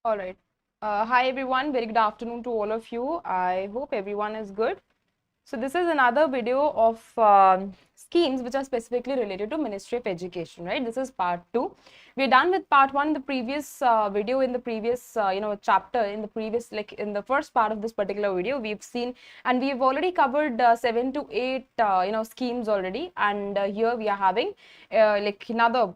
All right. Hi, everyone. Very good afternoon to all of you. I hope everyone is good. So this is another video of schemes which are specifically related to Ministry of Education, right? This is part 2. We're done with part 1 in the previous video, in the previous, chapter, in the previous, like in the first part of this particular video, we've seen, and we've already covered 7 to 8, schemes already. And here we are having like another.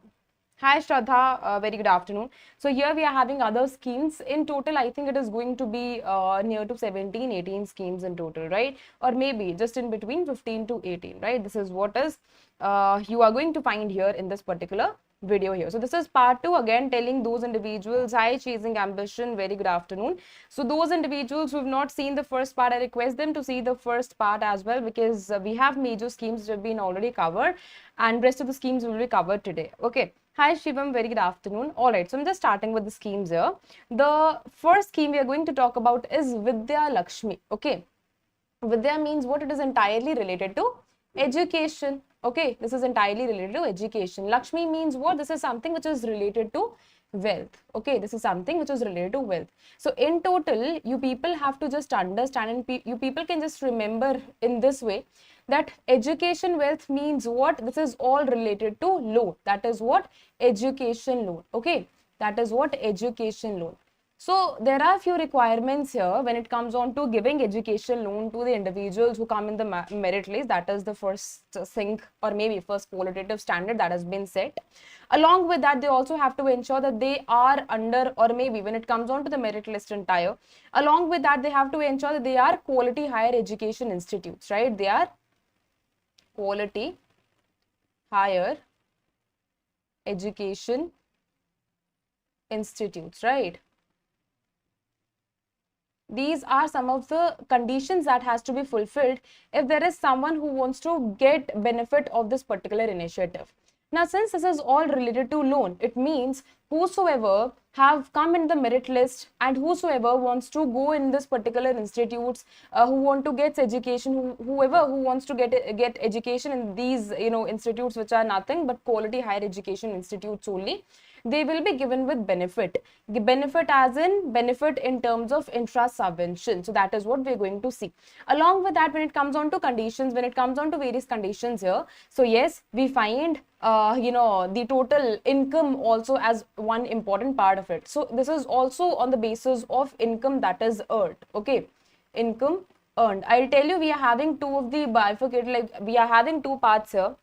Hi Shraddha, very good afternoon. So here we are having other schemes. In total, I think it is going to be near to 17, 18 schemes in total, right? Or maybe just in between 15 to 18, right? This is what is you are going to find here in this particular video here. So this is part 2, again telling those individuals, hi chasing ambition, very good afternoon. So those individuals who have not seen the first part, I request them to see the first part as well, because we have major schemes that have been already covered and rest of the schemes will be covered today. Okay. Hi Shivam, very good afternoon. All right, so I'm just starting with the schemes here. The first scheme we are going to talk about is Vidyalaxmi. Okay, Vidya means what? It is entirely related to education. Okay, this is entirely related to education. Lakshmi means what? This is something which is related to wealth. Okay, this is something which is related to wealth. So in total, you people have to just understand, and you people can just remember in this way, that education wealth means what? This is all related to loan. That is what? Education loan. Okay, that is what? Education loan. So there are few requirements here when it comes on to giving education loan to the individuals who come in the merit list. That is the first thing, or maybe first qualitative standard that has been set. Along with that, they also have to ensure that they are under, or maybe when it comes on to the merit list entire, along with that, they have to ensure that they are quality higher education institutes, right? They are quality higher education institutes, right? These are some of the conditions that has to be fulfilled if there is someone who wants to get benefit of this particular initiative. Now, since this is all related to loan, it means whosoever have come in the merit list and whosoever wants to go in this particular institutes, who want to get education, whoever who wants to get education in these institutes which are nothing but quality higher education institutes only, they will be given with benefit. Benefit as in benefit in terms of interest subvention. So that is what we're going to see. Along with that, when it comes on to conditions, when it comes on to various conditions here, so yes, we find the total income also as one important part of it. So this is also on the basis of income that is earned. Okay, income earned. I'll tell you, we are having two of the bifurcated, like we are having two parts here,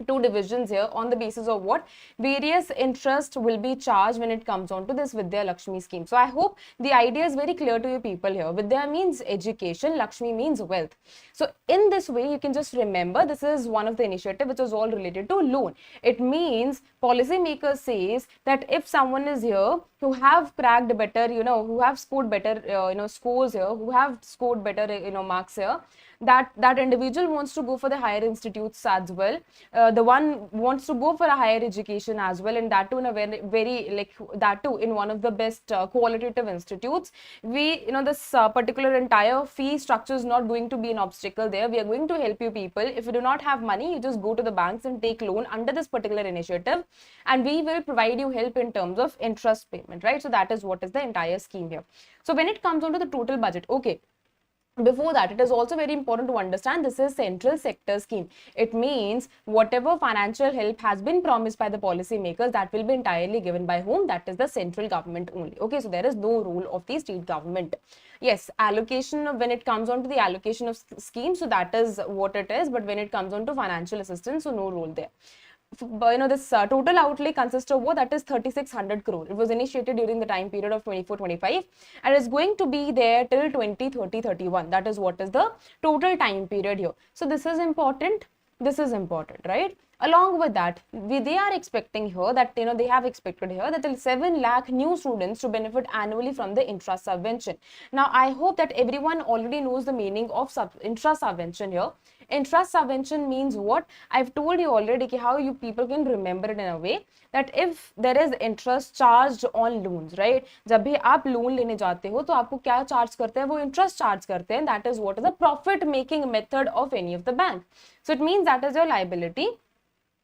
two divisions here, on the basis of what various interest will be charged when it comes on to this Vidyalaxmi scheme. So I hope the idea is very clear to you people here. Vidya means education, Lakshmi means wealth. So in this way, you can just remember this is one of the initiative which is all related to loan. It means policymaker says that if someone is here who have cracked better, who have scored better, scores here, who have scored better, marks here, that individual wants to go for the higher institutes as well. The one wants to go for a higher education as well, and that too in a very like that too in one of the best qualitative institutes. We, this particular entire fee structure is not going to be an obstacle there. We are going to help you people. If you do not have money, you just go to the banks and take loan under this particular initiative, and we will provide you help in terms of interest payment, right? So that is what is the entire scheme here. So when it comes on to the total budget, okay, before that, it is also very important to understand this is central sector scheme. It means whatever financial help has been promised by the policy makers, that will be entirely given by whom? That is the central government only. Okay, so there is no role of the state government. Yes, allocation, when it comes on to the allocation of schemes, so that is what it is. But when it comes on to financial assistance, so no role there. This total outlay consists of what? That is 3600 crore. It was initiated during the time period of 24-25 and is going to be there till 2030-31. That is what is the total time period here. So this is important. This is important, right? Along with that, they are expecting here that, they have expected here that till 7 lakh new students to benefit annually from the interest subvention. Now, I hope that everyone already knows the meaning of interest subvention here. Interest subvention means what? I've told you already how you people can remember it in a way that if there is interest charged on loans, right? जब भी आप loan लेने जाते हो तो आपको क्या charge करते हैं? वो interest charge करते हैं. That is what is the profit making method of any of the bank. So it means that is your liability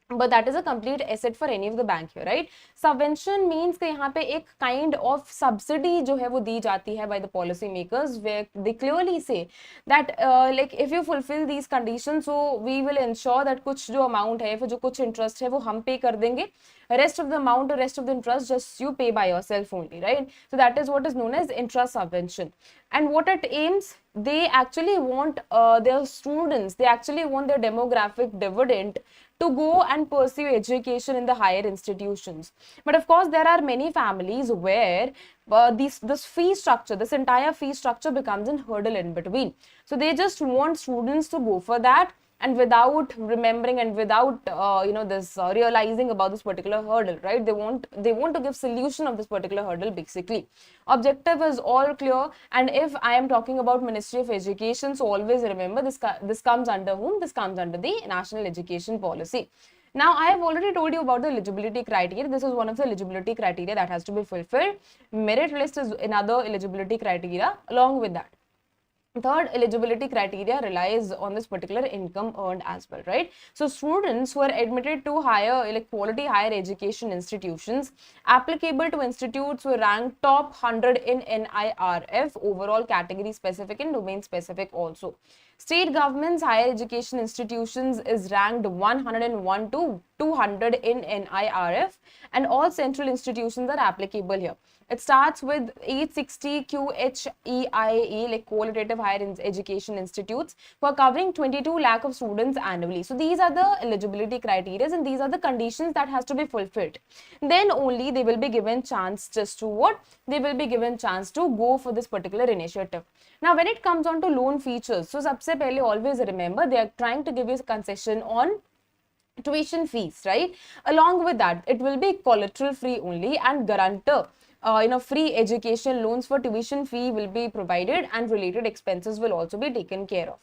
but that is a complete asset for any of the bank here, right? Subvention means कि यहाँ पे एक kind of subsidy जो है वो दी जाती है by the policy makers, where they clearly say that like if you fulfill these conditions, so we will ensure that कुछ जो amount है, फिर जो कुछ interest है वो हम pay कर देंगे, rest of the amount or rest of the interest just you pay by yourself only, right? So that is what is known as interest subvention. And what it aims, they actually want their students, they actually want their demographic dividend to go and pursue education in the higher institutions. But of course, there are many families where this fee structure, this entire fee structure becomes a hurdle in between. So they just want students to go for that, and without remembering and without this realizing about this particular hurdle, right? They want to give solution of this particular hurdle basically. Objective is all clear, and if I am talking about Ministry of Education, so always remember this comes under whom? This comes under the National Education Policy. Now, I have already told you about the eligibility criteria. This is one of the eligibility criteria that has to be fulfilled. Merit list is another eligibility criteria along with that. Third eligibility criteria relies on this particular income earned as well, right? So students who are admitted to higher, like quality higher education institutions, applicable to institutes who rank top 100 in NIRF, overall category specific and domain specific also. State government's higher education institutions is ranked 101 to 200 in NIRF, and all central institutions are applicable here. It starts with 860 QHEIE, like qualitative higher education institutes, for covering 22 lakh of students annually. So these are the eligibility criteria, and these are the conditions that has to be fulfilled. Then only they will be given chance just to what? They will be given chance to go for this particular initiative. Now, when it comes on to loan features, so सबसे पहले always remember they are trying to give you a concession on tuition fees, right? Along with that, it will be collateral free only, and guarantor free education loans for tuition fee will be provided, and related expenses will also be taken care of.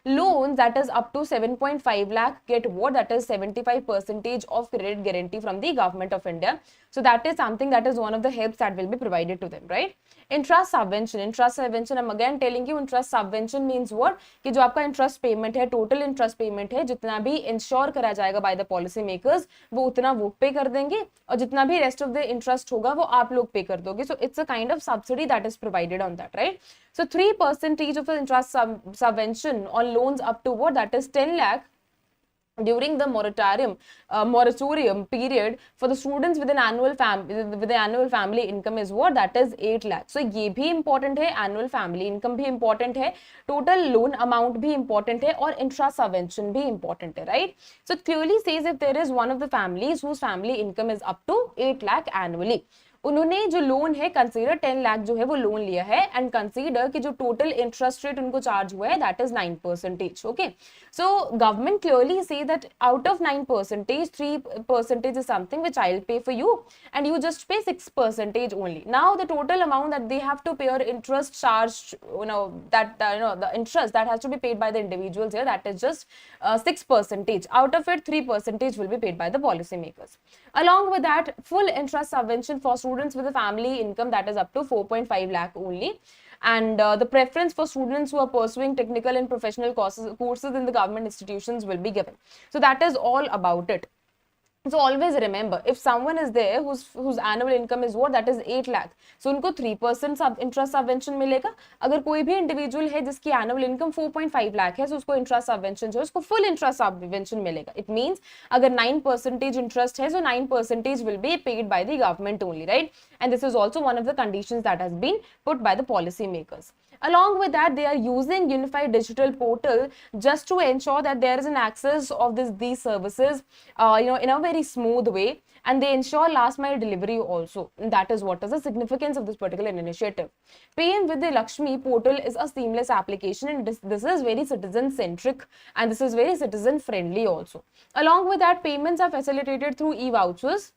Loans that is up to 7.5 lakh get what? That is 75% of credit guarantee from the government of India. So that is something that is one of the helps that will be provided to them, right? Interest subvention, I'm again telling you, interest subvention means what? कि जो आपका interest payment है, total interest payment है, जितना भी insure करा जाएगा by the policy makers, वो उतना वो pay कर देंगे, और जितना भी rest of the interest होगा वो आप लोग pay कर दोगे. So it's a kind of subsidy that is provided on that, right? So 3% of the interest subvention on loans up to what? That is 10 lakh during the moratorium period for the students with an annual family income is what? That is 8 lakh. So ये भी important है, annual family income भी important है, total loan amount भी important है, और interest subvention भी important है, right? So it clearly says if there is one of the families whose family income is up to 8 lakh annually, उन्होंने जो loan है कंसीडर 10 लाख जो है वो लोन लिया है, एंड कंसीडर कि जो टोटल इंटरेस्ट रेट उनको चार्ज हुआ है that is 9%. Okay, so government clearly say that out of 9%, 3% is something which I will pay for you, and you just pay 6% only. Now the total amount that they have to pay or interest charge, the interest that has to be paid by the individuals here, that is just 6%. Out of it, 3% will be paid by the policy makers. Along with that, full interest subvention for students with a family income that is up to 4.5 lakh only. And the preference for students who are pursuing technical and professional courses in the government institutions will be given. So that is all about it. So always remember, if someone is there whose annual income is what? That is 8 lakh. So उनको 3% interest subvention मिलेगा. अगर कोई भी individual है जिसकी annual income 4.5 lakh है, so उसको interest subvention जो है उसको full interest subvention मिलेगा. It means अगर 9% interest है, so 9% will be paid by the government only, right? And this is also one of the conditions that has been put by the policy makers. Along with that, they are using unified digital portal just to ensure that there is an access of these services in a very smooth way, and they ensure last mile delivery also. And that is what is the significance of this particular initiative. PM-Vidyalaxmi portal is a seamless application, and this is very citizen centric, and this is very citizen friendly also. Along with that, payments are facilitated through e-vouchers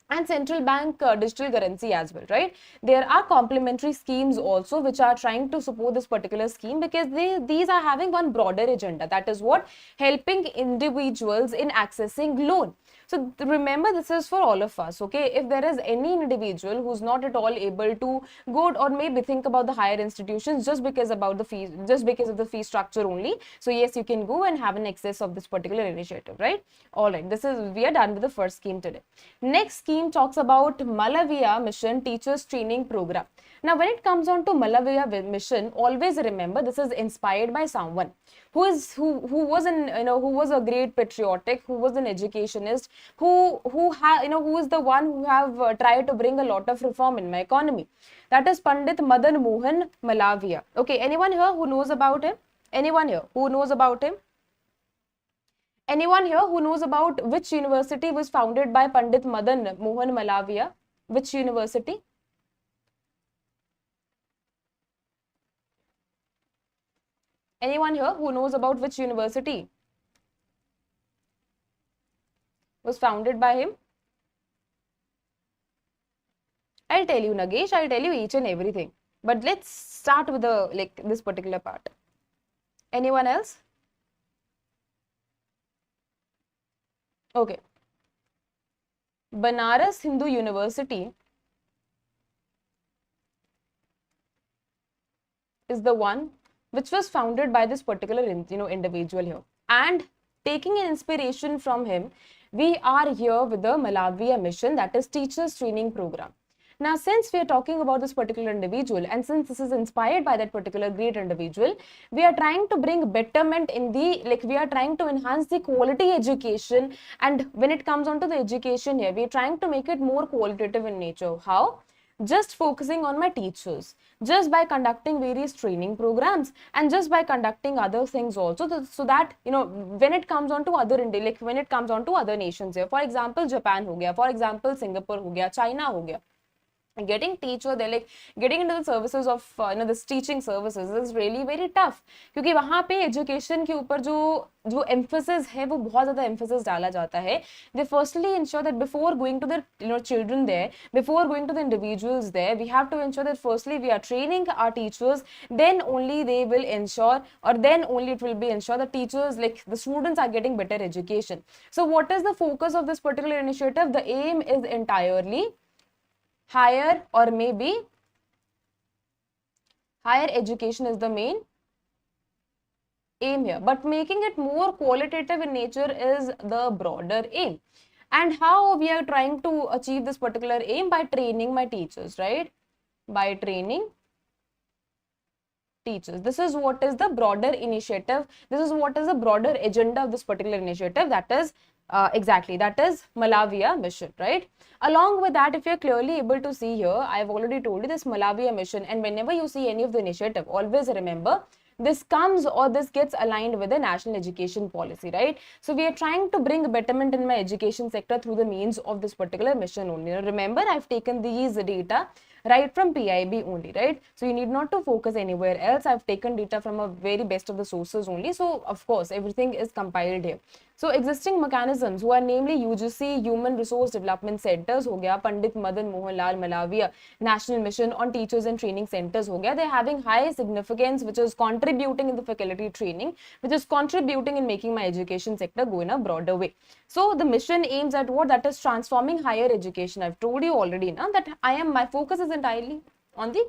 and central bank digital currency as well, right? There are complementary schemes also which are trying to support this particular scheme, because these are having one broader agenda, that is what? Helping individuals in accessing loan. So remember, this is for all of us, okay? If there is any individual who's not at all able to go or maybe think about the higher institutions just because about the fees, just because of the fee structure only, so yes, you can go and have an access of this particular initiative, right? All right, we are done with the first scheme today. Next scheme talks about Malaviya Mission Teachers Training Program. Now, when it comes on to Malaviya Mission, always remember this is inspired by someone who was a great patriotic, who was an educationist, who is the one who have tried to bring a lot of reform in my economy. That is Pandit Madan Mohan Malaviya. Okay, anyone here who knows about him? Anyone here who knows about him? Anyone here who knows about which university was founded by Pandit Madan Mohan Malaviya? Which university? Anyone here who knows about which university was founded by him? I'll tell you, Nagesh, I'll tell you each and everything. But let's start with this particular part. Anyone else? Okay. Banaras Hindu University is the one which was founded by this particular individual here. And taking an inspiration from him, we are here with the Malaviya Mission, that is Teachers Training Program. Now, since we are talking about this particular individual and since this is inspired by that particular great individual, we are trying to bring betterment in we are trying to enhance the quality education. And when it comes on to the education here, we are trying to make it more qualitative in nature. How? Just focusing on my teachers, just by conducting various training programs and just by conducting other things also, so that when it comes on to when it comes on to other nations here, for example Japan ho gaya, for example Singapore ho gaya, China ho gaya, getting teacher, they're getting into the services of this teaching services is really very tough, क्योंकि वहाँ पे education के ऊपर जो emphasis है वो बहुत ज़्यादा emphasis डाला जाता है. They firstly ensure that before going to the children there, before going to the individuals there, we have to ensure that firstly we are training our teachers, then only they will ensure, or then only it will be ensure that teachers, the students, are getting better education. So what is the focus of this particular initiative? The aim is entirely higher, or maybe higher education is the main aim here, but making it more qualitative in nature is the broader aim. And how we are trying to achieve this particular aim? By training my teachers, right? By training teachers. This is what is the broader initiative. This is what is the broader agenda of this particular initiative. That is that is Malaviya Mission, right? Along with that, if you're clearly able to see here, I've already told you this Malaviya Mission, and whenever you see any of the initiative, always remember this comes or this gets aligned with the national education policy, right? So we are trying to bring betterment in my education sector through the means of this particular mission only. Now, remember, I've taken these data right from PIB only, right? So you need not to focus anywhere else. I've taken data from a very best of the sources only. So of course, everything is compiled here. So existing mechanisms, who are namely UGC Human Resource Development Centers हो गया, Pandit Madan Mohan Lal Malaviya National Mission on Teachers and Training Centers हो गया, they're having high significance, which is contributing in the faculty training, which is contributing in making my education sector go in a broader way. So the mission aims at what? That is transforming higher education. I've told you already now that my focus is entirely on the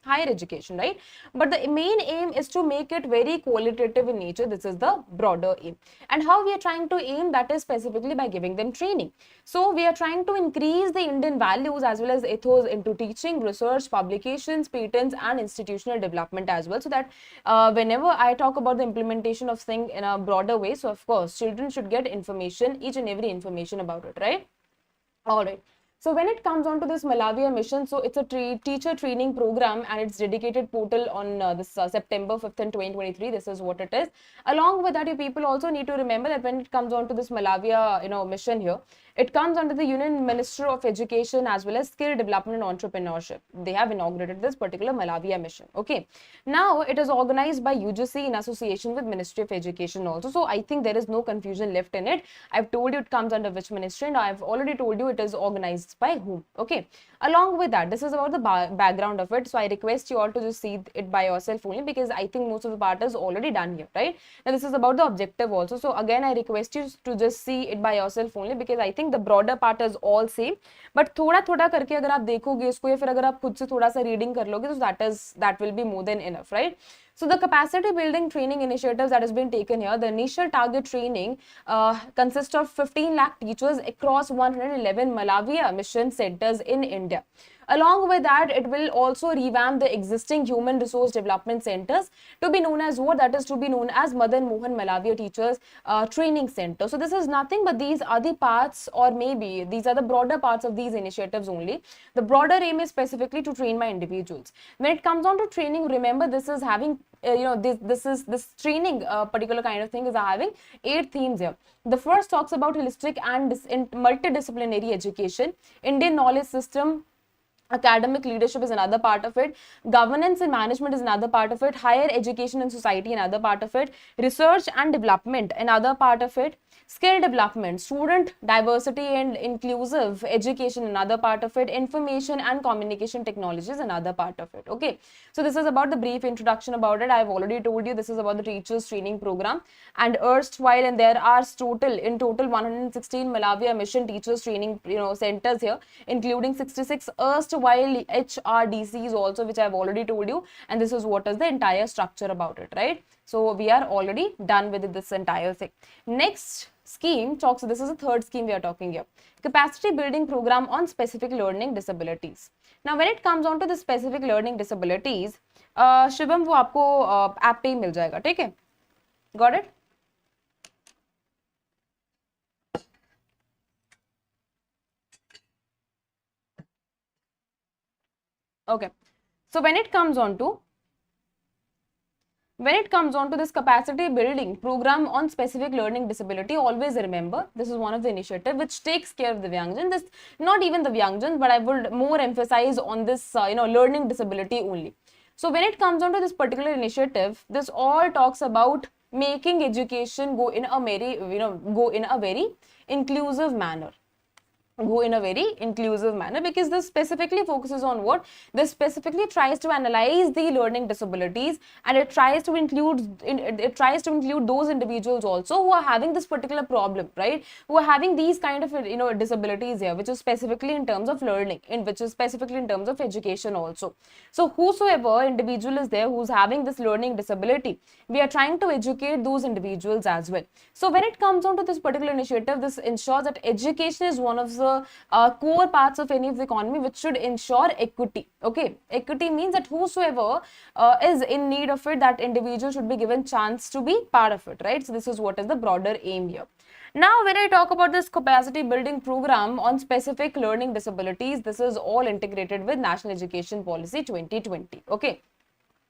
higher education, right? But the main aim is to make it very qualitative in nature. This is the broader aim. And how we are trying to aim? That is specifically by giving them training. So we are trying to increase the Indian values as well as ethos into teaching, research, publications, patents, and institutional development as well, so that whenever I talk about the implementation of things in a broader way, so of course children should get information, each and every information about it, right? All right. So when it comes on to this Malaviya Mission, so it's a teacher training program, and it's dedicated portal on this September 5th and 2023. This is what it is. Along with that, you people also need to remember that when it comes on to this Malaviya mission here, it comes under the Union Minister of Education as well as Skill Development and Entrepreneurship. They have inaugurated this particular Malaviya Mission. Okay. Now it is organized by UGC in association with Ministry of Education also. So I think there is no confusion left in it. I've told you it comes under which ministry, and I've already told you it is organized taxed by whom. Okay, along with that, this is about the background of it, so I request you all to just see it by yourself only, because I think most of the part is already done here, right? Now this is about the objective also, so again I request you to just see it by yourself only, because I think the broader part is all same, but थोड़ा थोड़ा करके अगर आप देखोगे इसको या फिर अगर आप खुद से थोड़ा सा रीडिंग कर लोगे तो that will be more than enough, right? So the capacity building training initiatives that has been taken here, the initial target training consists of 15 lakh teachers across 111 Malaviya Mission centers in India. Along with that, it will also revamp the existing human resource development centers to be known as what? That is to be known as Madan Mohan Malaviya Teachers Training Center. So this is nothing but these are the parts, or maybe these are the broader parts of these initiatives only. The broader aim is specifically to train my individuals. When it comes on to training, remember this is having this training particular kind of thing is having 8 themes here. The first talks about holistic and multidisciplinary education, Indian knowledge system. Academic leadership is another part of it. Governance and management is another part of it. Higher education and society, another part of it. Research and development, another part of it. Skill development, student diversity and inclusive education, another part of it. Information and communication technologies, another part of it. Okay, so this is about the brief introduction about it. I've already told you this is about the teachers training program, and erstwhile, and there are in total 116 Malaviya Mission teachers training centers here, including 66 erstwhile HRDCs also, which I've already told you, and this is what is the entire structure about it, right? So we are already done with this entire thing. Next scheme talks, this is the third scheme we are talking here, capacity building program on specific learning disabilities. Now when it comes on to the specific learning disabilities, Shivam वो आपको app पे ही मिल जाएगा, ठीक है? Got it? Okay, so when it comes on to this capacity building program on specific learning disability, always remember this is one of the initiative which takes care of the Divyangjans. This not even the Divyangjans, but I would more emphasize on this learning disability only. So when it comes on to this particular initiative, this all talks about making education go in a very inclusive manner. Because this specifically focuses on what? This specifically tries to analyze the learning disabilities, and it tries to include those individuals also who are having this particular problem, right? Who are having these kind of disabilities here, which is specifically in terms of learning, which is specifically in terms of education also. So whosoever individual is there who's having this learning disability, we are trying to educate those individuals as well. So when it comes on to this particular initiative, this ensures that education is one of the core parts of any of the economy, which should ensure equity. Okay, equity means that whosoever is in need of it, that individual should be given chance to be part of it, right? So this is what is the broader aim here. Now when I talk about this capacity building program on specific learning disabilities, this is all integrated with National Education Policy 2020. Okay,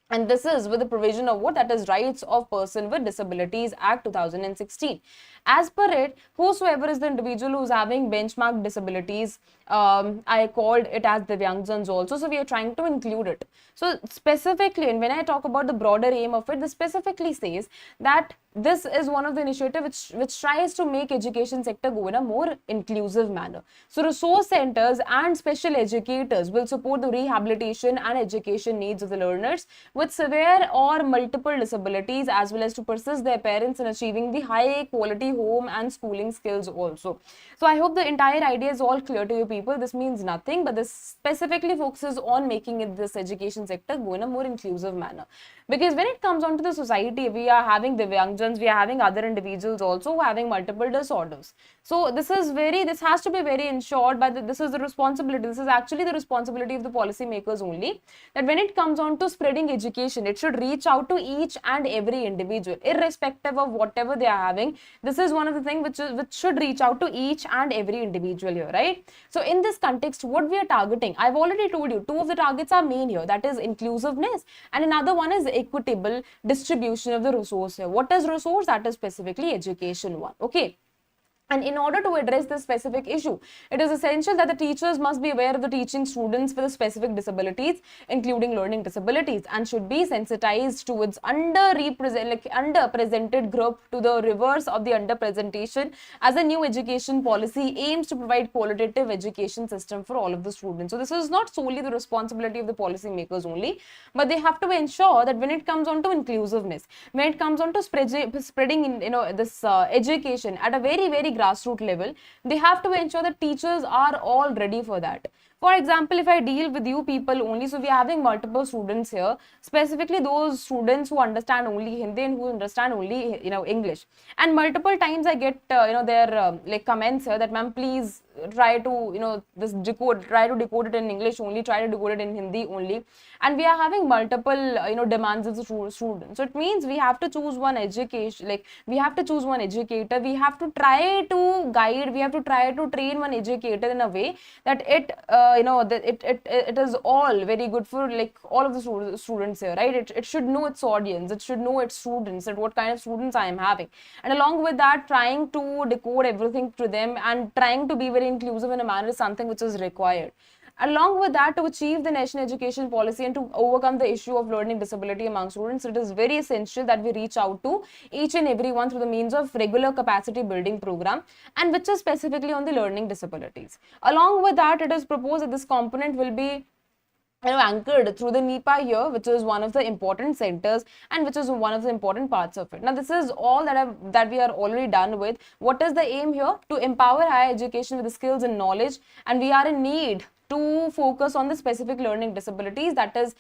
and this is with the provision of what? That is Rights of Person with Disabilities Act 2016. As per it, whosoever is the individual who's having benchmark disabilities, I called it as Divyangjans also, so we are trying to include it. So specifically, and when I talk about the broader aim of it, this specifically says that this is one of the initiatives which tries to make education sector go in a more inclusive manner. So resource centers and special educators will support the rehabilitation and education needs of the learners with severe or multiple disabilities, as well as to persist their parents in achieving the high quality home and schooling skills also. So I hope the entire idea is all clear to you people. This means nothing, but this specifically focuses on making this education sector go in a more inclusive manner. Because when it comes on to the society, we are having Divyangjans, we are having other individuals also who are having multiple disorders. So this has to be very ensured by this is the responsibility. This is actually the responsibility of the policy makers only, that when it comes on to spreading education, it should reach out to each and every individual, irrespective of whatever they are having. This is one of the things which should reach out to each and every individual here, right? So in this context, what we are targeting, I've already told you, two of the targets are main here, that is inclusiveness, and another one is equitable distribution of the resource here. What is resource? That is specifically education one. Okay, And in order to address this specific issue, it is essential that the teachers must be aware of the teaching students with specific disabilities, including learning disabilities, and should be sensitized towards underrepresented group to the reverse of the underrepresentation, as a new education policy aims to provide qualitative education system for all of the students. So this is not solely the responsibility of the policy makers only, but they have to ensure that when it comes on to inclusiveness, when it comes on to spreading this education at a very grassroots level, they have to ensure that teachers are all ready for that. For example, if I deal with you people only, so we are having multiple students here, specifically those students who understand only Hindi and who understand only English. And multiple times I get their like comments here that, ma'am, please try to try to decode it in English only, try to decode it in Hindi only. And we are having multiple demands of the students. So it means we have to choose one education, like we have to choose one educator, we have to try to guide, we have to try to train one educator in a way that it is all very good for like all of the students here, right? It should know its audience, it should know its students, and what kind of students I am having, and along with that, trying to decode everything to them and trying to be very inclusive in a manner is something which is required. Along with that, to achieve the national education policy and to overcome the issue of learning disability among students, it is very essential that we reach out to each and everyone through the means of regular capacity building program, and which is specifically on the learning disabilities. Along with that, it is proposed that this component will be anchored through the NIPA year, which is one of the important centers and which is one of the important parts of it. Now, this is all that we are already done with. What is the aim here? To empower higher education with the skills and knowledge, and we are in need to focus on the specific learning disabilities that is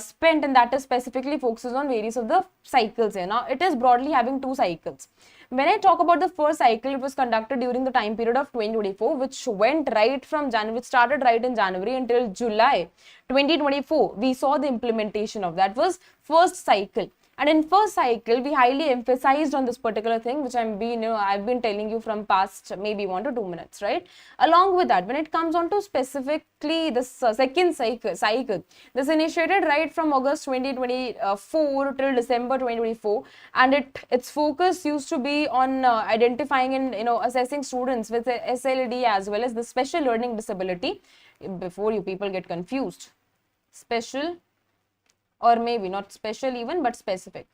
spent, and that is specifically focuses on various of the cycles here. Now, it is broadly having two cycles. When I talk about the first cycle, it was conducted during the time period of 2024, which went right from January, which started right in January until July 2024. We saw the implementation of that was first cycle. And in first cycle, we highly emphasized on this particular thing, which I've been telling you from past maybe 1 to 2 minutes, right? Along with that, when it comes on to specifically this second cycle, this initiated right from August 2024 till December 2024, and its focus used to be on identifying and assessing students with SLD as well as the special learning disability. Before you people get confused, special, or maybe not special even, but specific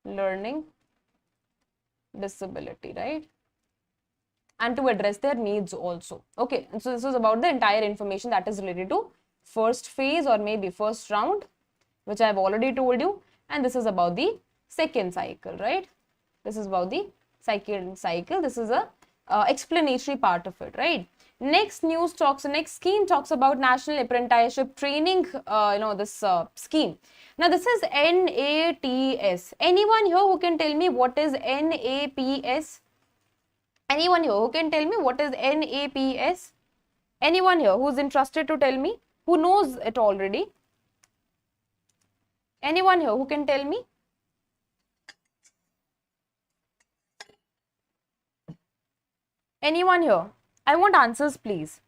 learning disability, right? And to address their needs also. Okay, and so this was about the entire information that is related to first phase or maybe first round, which I have already told you, and this is about the second cycle, right? This is about the second cycle. This is a explanatory part of it, right? Next scheme talks about National Apprenticeship Training, this scheme. Now, this is NATS. Anyone here who can tell me what is NAPS? Anyone here who can tell me what is NAPS? Anyone here who's interested to tell me? Who knows it already? Anyone here who can tell me? Anyone here? I want answers, please.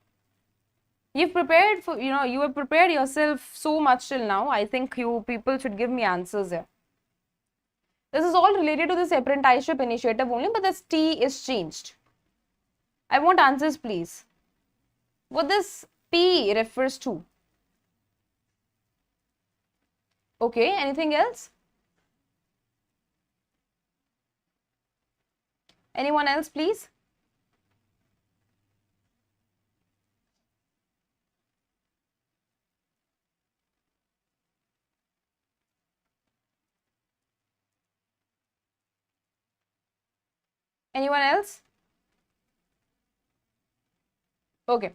You've prepared for, you have prepared yourself so much till now. I think you people should give me answers here. This is all related to this apprenticeship initiative only, but this T is changed. I want answers, please. What this P refers to? Okay, anything else? Anyone else, please? Anyone else? Okay.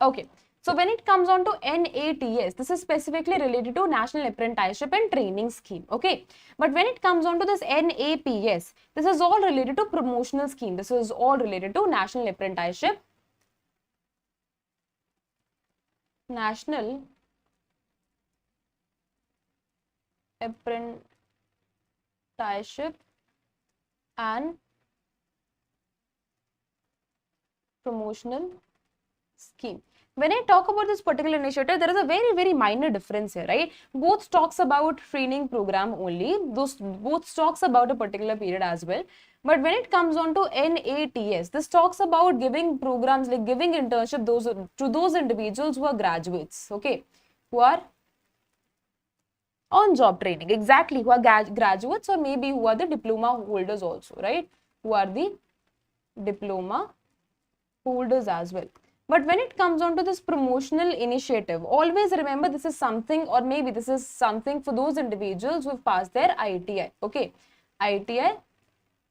Okay. So when it comes on to NATS, this is specifically related to National Apprenticeship and Training Scheme. Okay. But when it comes on to this NAPS, this is all related to promotional scheme. This is all related to National Apprenticeship. National Apprenticeship and Promotional Scheme. When I talk about this particular initiative, there is a very, very minor difference here, right? Both talks about training program only. Both talks about a particular period as well. But when it comes on to NATS, this talks about giving programs, like giving internship to those individuals who are graduates, okay, who are on job training, exactly, who are graduates, or maybe who are the diploma holders also, right? Who are the diploma holders as well. But when it comes on to this promotional initiative, always remember this is something, or maybe this is something for those individuals who have passed their ITI, okay? ITI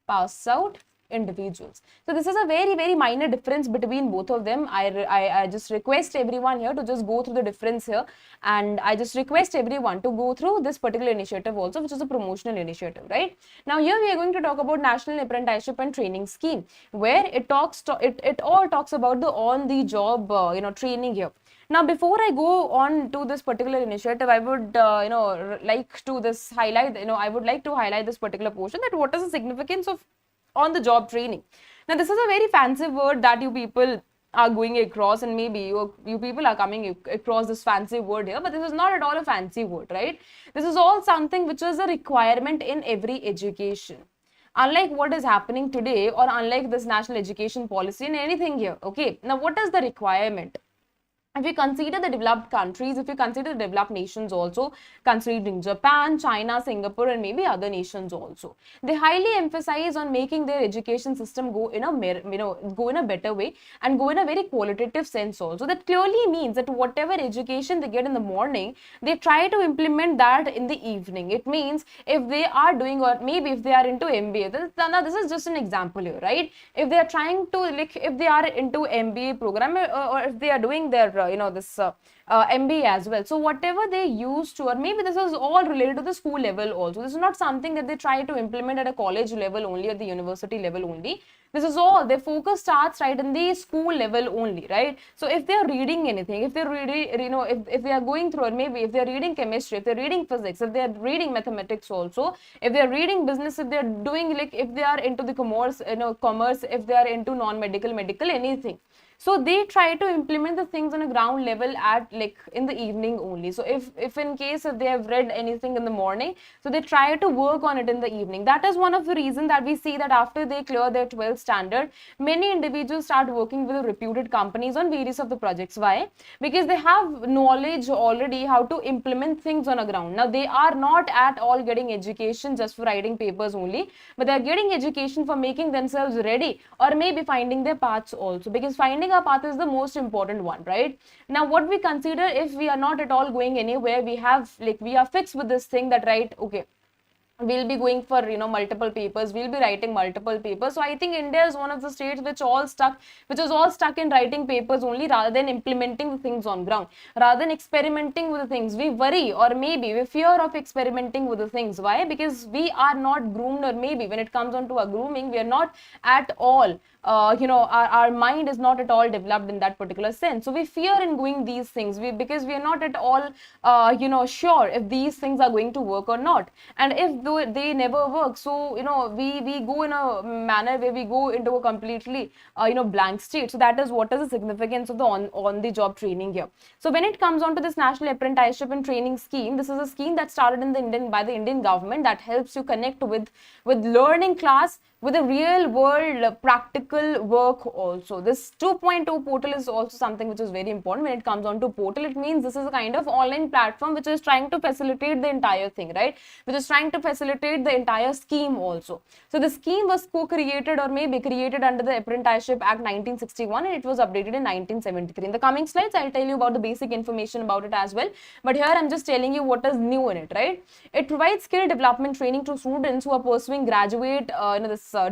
pass out individuals. So this is a very, very minor difference between both of them. I just request everyone here to just go through the difference here, and I just request everyone to go through this particular initiative also, which is a promotional initiative, right? Now here we are going to talk about National Apprenticeship and Training Scheme, where it all talks about the on the job training here. Now, before I go on to this particular initiative, I would, like to highlight this particular portion, that what is the significance of on the job training. Now, this is a very fancy word that you people are going across, and maybe you people are coming across this fancy word here, but this is not at all a fancy word, right? This is all something which is a requirement in every education. Unlike what is happening today, or unlike this national education policy and anything here, okay? Now, what is the requirement? If you consider the developed countries, if you consider the developed nations also, considering Japan, China, Singapore, and maybe other nations also, they highly emphasize on making their education system go in a better way, and go in a very qualitative sense also. That clearly means that whatever education they get in the morning, they try to implement that in the evening. It means if they are doing, or maybe if they are into MBA, this is just an example here, right? If they are trying to, like, if they are into MBA program, or if they are doing their MBA as well. So whatever they used to, or maybe this is all related to the school level also. This is not something that they try to implement at a college level only, at the university level only. This is all, their focus starts right in the school level only, right? So if they are reading anything, if they really, if they are going through, or maybe if they are reading chemistry, if they are reading physics, if they are reading mathematics also, if they are reading business, if they are doing, like, if they are into the commerce, if they are into non-medical, medical, anything. So they try to implement the things on a ground level at, like, in the evening only. So if in case if they have read anything in the morning, so they try to work on it in the evening. That is one of the reasons that we see that after they clear their 12th standard, many individuals start working with reputed companies on various of the projects. Why? Because they have knowledge already how to implement things on a ground. Now, they are not at all getting education just for writing papers only, but they are getting education for making themselves ready, or maybe finding their paths also, because finding our path is the most important one, right? Now, what we consider, if we are not at all going anywhere, we are fixed with this thing that, right, okay, we'll be going for multiple papers, we'll be writing multiple papers. So I think India is one of the states which is all stuck in writing papers only, rather than implementing the things on ground, rather than experimenting with the things. We worry, or maybe we fear of experimenting with the things. Why? Because we are not groomed, or maybe when it comes on to our grooming, we are not at all our mind is not at all developed in that particular sense. So we fear in doing these things, because we are not at all sure if these things are going to work or not. And if they never work, so we go in a manner where we go into a completely blank state. So that is what is the significance of the on the job training here. So when it comes on to this National Apprenticeship and Training Scheme, this is a scheme that started by the Indian government, that helps you connect with learning class, with a real world practical work also. This 2.0 portal is also something which is very important. When it comes on to portal, it means this is a kind of online platform which is trying to facilitate the entire thing, right? Which is trying to facilitate the entire scheme also. So the scheme was co-created, or maybe created under the Apprenticeship Act 1961, and it was updated in 1973. In the coming slides, I'll tell you about the basic information about it as well. But here I'm just telling you what is new in it, right? It provides skill development training to students who are pursuing graduate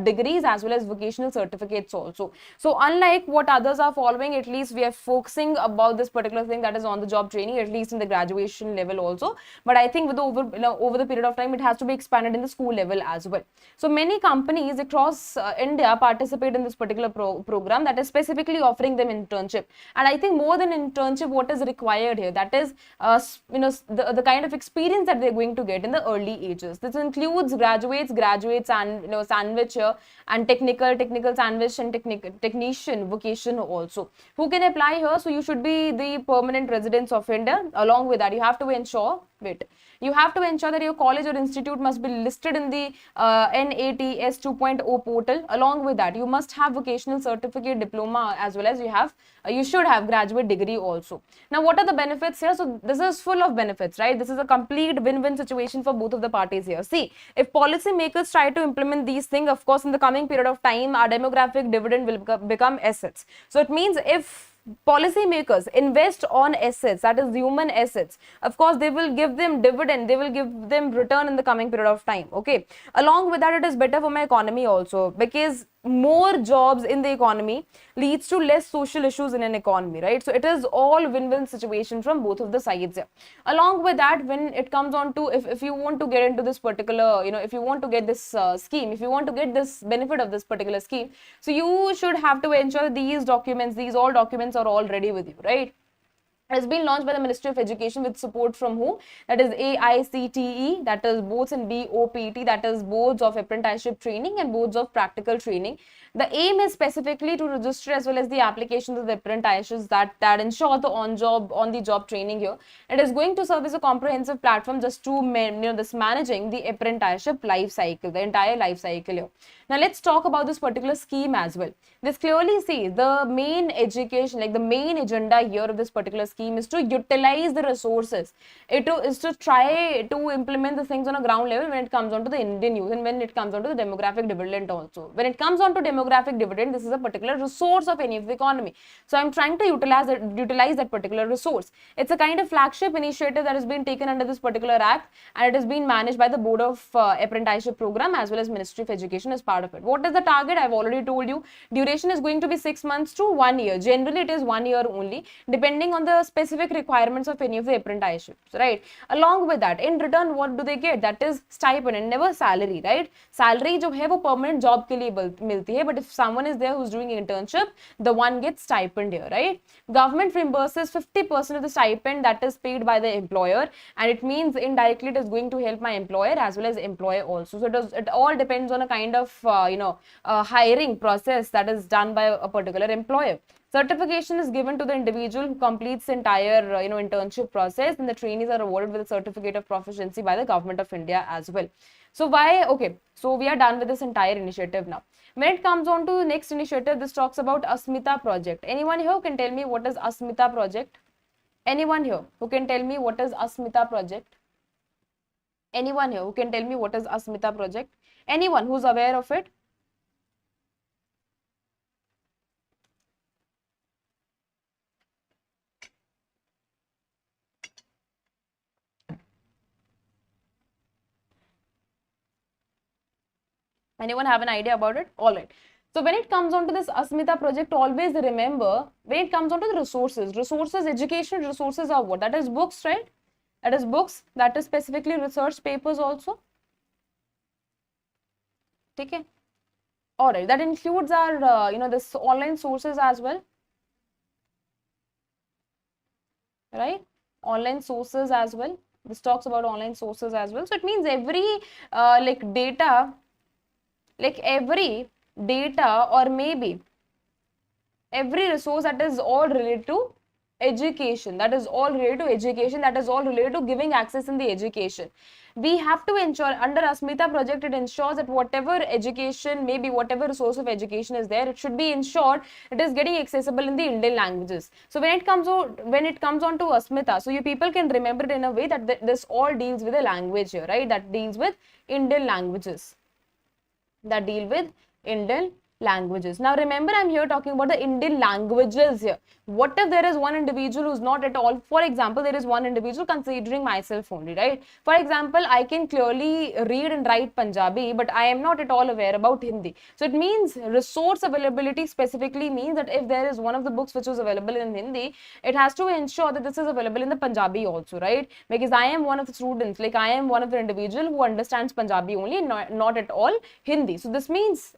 degrees as well as vocational certificates also. So unlike what others are following, at least we are focusing about this particular thing, that is on the job training, at least in the graduation level also. But I think with over the period of time, it has to be expanded in the school level as well. So many companies across India participate in this particular program, that is specifically offering them internship. And I think more than internship, what is required here, that is the kind of experience that they're going to get in the early ages. This includes graduates and sandwich sandwich here, and technical sandwich and technician vocation also. Who can apply here? So you should be the permanent residents of India. Along with that, you have to ensure that your college or institute must be listed in the NATS 2.0 portal. Along with that, you must have vocational certificate, diploma, as well as you should have graduate degree also. Now, what are the benefits here? So this is full of benefits, right? This is a complete win-win situation for both of the parties here. See, if policymakers try to implement these things, of course, in the coming period of time, our demographic dividend will become assets. So it means if policymakers invest on assets, that is human assets, of course they will give them dividend, they will give them return in the coming period of time. Okay, along with that, it is better for my economy also, because more jobs in the economy leads to less social issues in an economy, right? So it is all win-win situation from both of the sides here. Along with that, when it comes on to, if you want to get into this particular, if you want to get this scheme, if you want to get this benefit of this particular scheme, so you should have to ensure that these all documents are all ready with you, right? It has been launched by the Ministry of Education with support from who? That is AICTE, that is boards in BOPT, that is boards of apprenticeship training and boards of practical training. The aim is specifically to register as well as the applications of the apprentices that ensure the on-the-job training here. It is going to serve as a comprehensive platform just to managing the apprenticeship life cycle, the entire life cycle here. Now let's talk about this particular scheme as well. This clearly says the main education, like the main agenda here of this particular scheme is to utilize the resources. It is to try to implement the things on a ground level when it comes on to the Indian youth and when it comes on to the demographic dividend also. When it comes on to demographic dividend, this is a particular resource of any of the economy. So I'm trying to utilize that particular resource. It's a kind of flagship initiative that has been taken under this particular act, and it has been managed by the Board of Apprenticeship Program as well as Ministry of Education as part of it. What is the target? I've already told you. Duration is going to be 6 months to 1 year. Generally, it is 1 year only, depending on the specific requirements of any of the apprenticeships, right? Along with that, in return, what do they get? That is stipend and never salary, right? Salary जो है वो permanent job के लिए मिलती है, but if someone is there who's doing internship, the one gets stipend here, right? Government reimburses 50% of the stipend that is paid by the employer, and it means indirectly it is going to help my employer as well as employer also. So it all depends on a kind of hiring process that is done by a particular employer. Certification is given to the individual who completes the entire internship process, and the trainees are awarded with a certificate of proficiency by the Government of India as well. So why? Okay, so we are done with this entire initiative now. When it comes on to the next initiative, this talks about Asmita project. Anyone here who can tell me what is Asmita project? Anyone here who can tell me what is Asmita project? Anyone here who can tell me what is Asmita project? Anyone who's aware of it? Anyone have an idea about it? All right. So when it comes on to this Asmita project, always remember, when it comes on to the resources, educational resources are what? That is books, right? That is books, that is specifically research papers also. Okay. All right. That includes our, this online sources as well. Right? Online sources as well. This talks about online sources as well. So it means every every data or maybe every resource that is all related to education, that is all related to giving access in the education. We have to ensure under Asmita project, it ensures that whatever education, maybe whatever resource of education is there, it should be ensured it is getting accessible in the Indian languages. So when it comes on to Asmita, so you people can remember it in a way that this all deals with a language here, right? That deals with Indian languages. That deal with Indian languages. Now remember, I'm here talking about the Indian languages here. What if there is one individual who's not at all, for example, there is one individual, considering myself only, right? For example, I can clearly read and write Punjabi, but I am not at all aware about Hindi. So it means resource availability specifically means that if there is one of the books which is available in Hindi, it has to ensure that this is available in the Punjabi also, right? Because I am one of the students, like I am one of the individual who understands Punjabi only, not at all Hindi. So this means,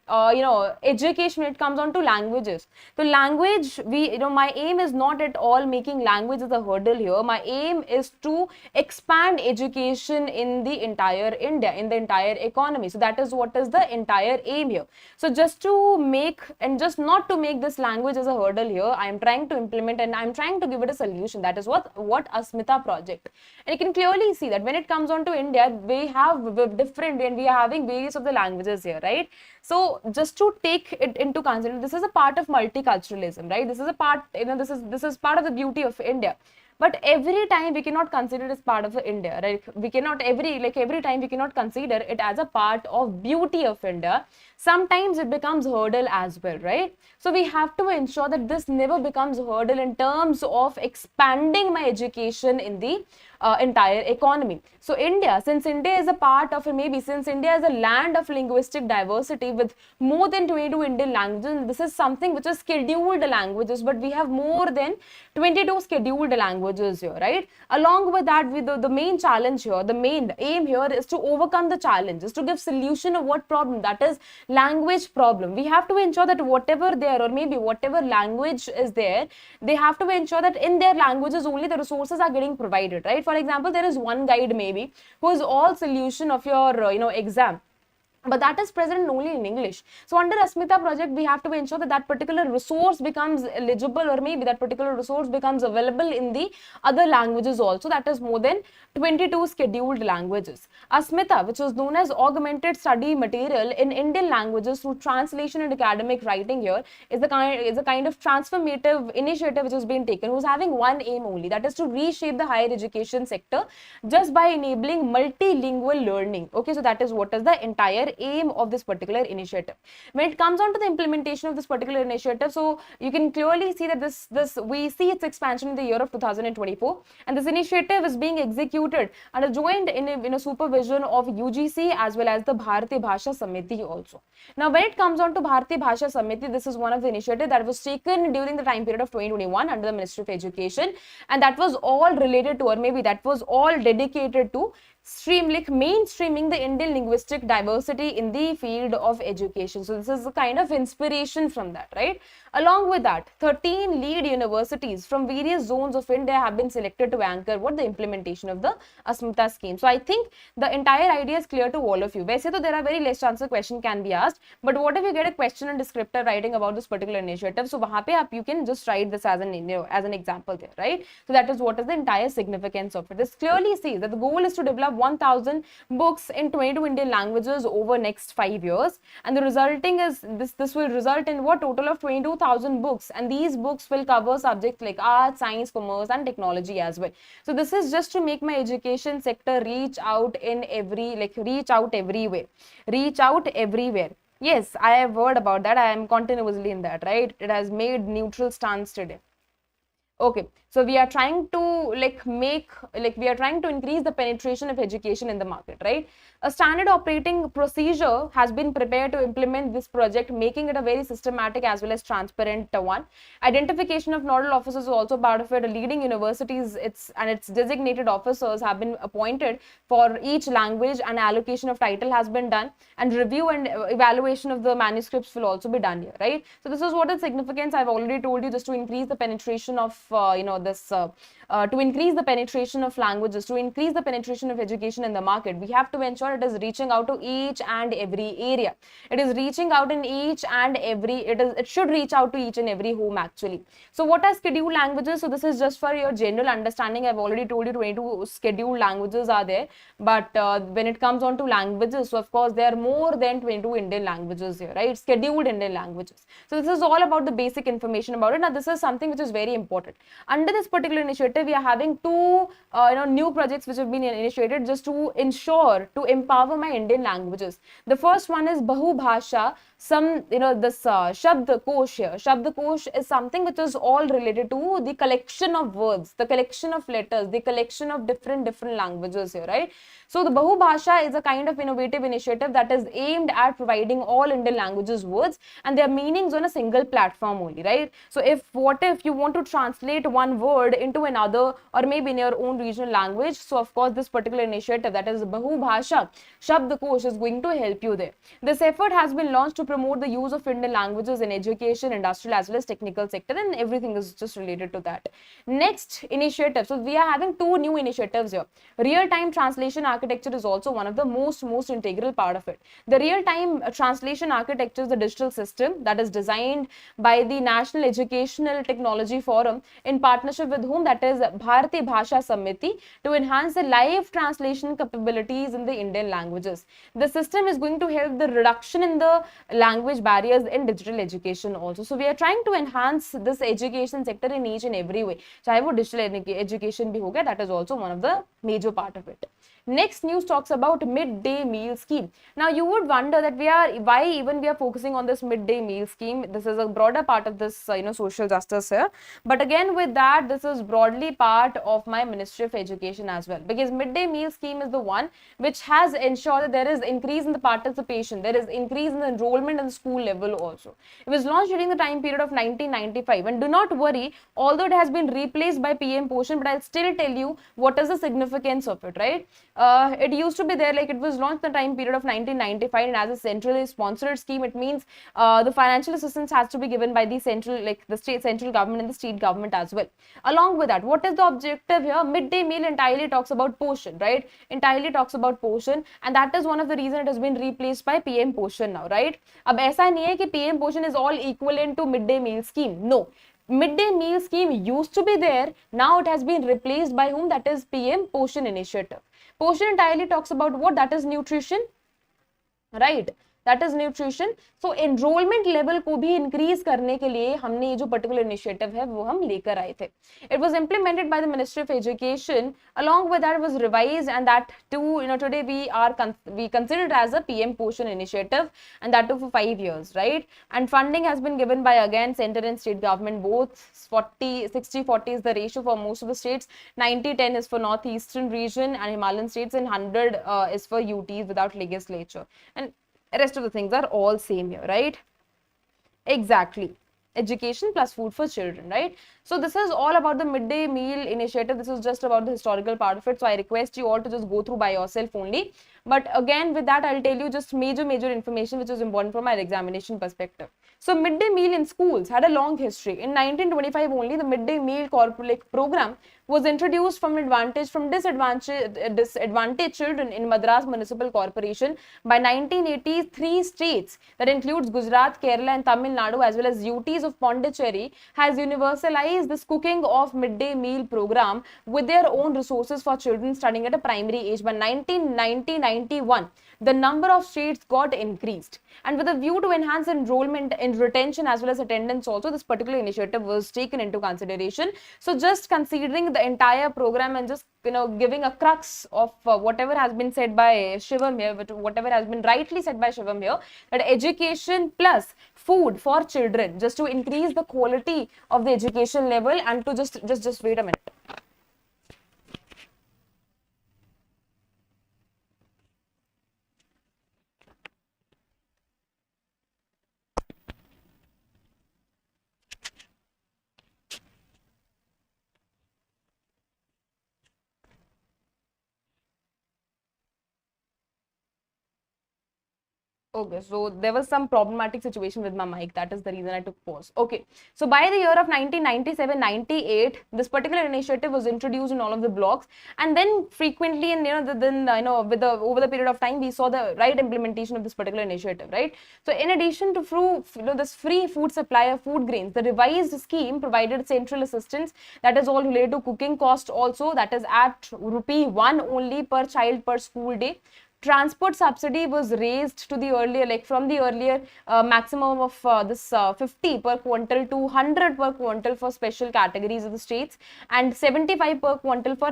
education, when it comes on to languages. So language, my aim is not at all making language as a hurdle here. My aim is to expand education in the entire India, in the entire economy. So that is what is the entire aim here. So just to make, and just not to make this language as a hurdle here, I am trying to implement and I am trying to give it a solution. That is what Asmita project. And you can clearly see that when it comes on to India, we have different, and we are having various of the languages here, right? So just to take it into consideration, this is a part of multiculturalism, right? This is a part, this is part of the beauty of India. But every time we cannot consider it as part of India, right? We cannot every time we cannot consider it as a part of beauty of India. Sometimes it becomes hurdle as well, right? So we have to ensure that this never becomes hurdle in terms of expanding my education in the entire economy. So India, since India is a part of, since India is a land of linguistic diversity with more than 22 Indian languages, this is something which is scheduled languages, but we have more than 22 scheduled languages here, right? Along with that, the main challenge here, the main aim here is to overcome the challenge, is to give solution of what problem, that is language problem. We have to ensure that whatever there, or maybe whatever language is there, they have to ensure that in their languages only the resources are getting provided, right? For example, there is one guide maybe who is all solution of your exam, but that is present only in English. So under Asmita project, we have to ensure that that particular resource becomes eligible, or maybe that particular resource becomes available in the other languages also, that is more than 22 scheduled languages. Asmita, which is known as augmented study material in Indian languages through translation and academic writing here, is a kind of transformative initiative which has been taken, who's having one aim only, that is to reshape the higher education sector just by enabling multilingual learning. Okay, so that is what is the entire aim of this particular initiative. When it comes on to the implementation of this particular initiative, so you can clearly see that we see its expansion in the year of 2024, and this initiative is being executed under joint in a supervision of UGC as well as the Bharatiya Bhasha Samiti also. Now when it comes on to Bharatiya Bhasha Samiti, this is one of the initiatives that was taken during the time period of 2021 under the Ministry of Education, and that was all related to, or maybe that was all dedicated to mainstreaming the Indian linguistic diversity in the field of education. So this is a kind of inspiration from that, right? Along with that, 13 lead universities from various zones of India have been selected to anchor the implementation of the Asmita scheme. So I think the entire idea is clear to all of you. वैसे तो there are very less chance a question can be asked, but what if you get a question and descriptor writing about this particular initiative? So वहाँ पे you can just write this as an example there, right? So that is what is the entire significance of it. This clearly says that the goal is to develop 1,000 books in 22 Indian languages over next 5 years, and the resulting is this will result in total of 22,000 books, and these books will cover subjects like art, science, commerce and technology as well. So this is just to make my education sector reach out everywhere. Yes, I have heard about that. I am continuously in that, right? It has made neutral stance today. Okay, so we are trying to increase the penetration of education in the market, right? A standard operating procedure has been prepared to implement this project, making it a very systematic as well as transparent one. Identification of nodal officers is also part of it. Leading universities, its designated officers have been appointed for each language, and allocation of title has been done, and review and evaluation of the manuscripts will also be done here, right? So this is what is significance. I've already told you, just to increase the penetration of to increase the penetration of languages, to increase the penetration of education in the market, we have to ensure it is reaching out to each and every area. It is reaching out in each and every, it should reach out to each and every home actually. So what are scheduled languages? So this is just for your general understanding. I've already told you 22 scheduled languages are there, but when it comes on to languages, so of course there are more than 22 Indian languages here, right? Scheduled Indian languages. So this is all about the basic information about it. Now this is something which is very important. Under this particular initiative, we are having two new projects which have been initiated just to ensure, to empower my Indian languages. The first one is Bahu Bhasha. This Shabdakosh here. Shabdakosh is something which is all related to the collection of words, the collection of letters, the collection of different languages here, right? So the Bahu Bhasha is a kind of innovative initiative that is aimed at providing all Indian languages words and their meanings on a single platform only, right? So if you want to translate one word into another or maybe in your own regional language. So of course this particular initiative, that is Bahu Bhasha Shabdkosh, is going to help you there. This effort has been launched to promote the use of Indian languages in education, industrial as well as technical sector, and everything is just related to that. Next initiative, so we are having two new initiatives here. Real-time translation architecture is also one of the most integral part of it. The real-time translation architecture is the digital system that is designed by the National Educational Technology Forum in partnership with whom, that is Bharati Bhasha Samiti, to enhance the live translation capabilities in the Indian languages. The system is going to help the reduction in the language barriers in digital education also. So we are trying to enhance this education sector in each and every way. Chahe wo digital education bhi ho gaya, that is also one of the major part of it. Next news talks about midday meal scheme. Now you would wonder that why even we are focusing on this midday meal scheme. This is a broader part of this social justice here, but again with that, this is broadly part of my Ministry of Education as well, because midday meal scheme is the one which has ensured that there is increase in the participation, there is increase in the enrollment in the school level also. It was launched during the time period of 1995, and do not worry, although it has been replaced by PM Poshan, but I'll still tell you what is the significance of it, right? It used to be there, like it was launched in the time period of 1995, and as a centrally sponsored scheme, it means the financial assistance has to be given by the central, like the central government and the state government as well. Along with that, what is the objective here? Midday meal entirely talks about Poshan, right? Entirely talks about Poshan, and that is one of the reasons it has been replaced by PM Poshan now, right? Ab aisa nahi hai ki PM Poshan is all equivalent to midday meal scheme. No. Midday meal scheme used to be there. Now it has been replaced by whom? That is PM Poshan initiative. Poshan entirely talks about what? That is nutrition, right? That is nutrition. So enrollment level को भी increase करने के लिए हमने ये जो particular initiative है वो हम लेकर आए थे. It was implemented by the Ministry of Education. Along with that, it was revised, and that too, today we consider it as a PM Poshan initiative, and that too for 5 years, right? And funding has been given by again center and state government both. 60-40 is the ratio for most of the states. 90-10 is for northeastern region and Himalayan states, and 100 is for UTs without legislature. And rest of the things are all same here, right? Exactly. Education plus food for children, right? So this is all about the midday meal initiative. This is just about the historical part of it. So I request you all to just go through by yourself only. But again, with that, I'll tell you just major information which is important from my examination perspective. So midday meal in schools had a long history. In 1925 only, the midday meal corporate program was introduced from disadvantaged children in Madras Municipal Corporation. By 1983, states that includes Gujarat, Kerala and Tamil Nadu as well as UTs of Pondicherry has universalized this cooking of midday meal program with their own resources for children studying at a primary age. By 1990-91, the number of states got increased, and with a view to enhance enrollment and retention as well as attendance also, this particular initiative was taken into consideration. So just considering the entire program and just giving a crux of whatever has been said by Shivam here, whatever has been rightly said by Shivam here, that education plus food for children, just to increase the quality of the education level, and to just wait a minute. Okay, so there was some problematic situation with my mic. That is the reason I took pause. Okay, so by the year of 1997-98, this particular initiative was introduced in all of the blocks, and then frequently, and over the period of time, we saw the right implementation of this particular initiative, right? So in addition to this free food supply of food grains, the revised scheme provided central assistance that is all related to cooking cost also, that is at ₹1 only per child per school day. Transport subsidy was raised to the earlier, from the earlier maximum of 50 per quintal to 100 per quintal for special categories of the states, and 75 per quintal for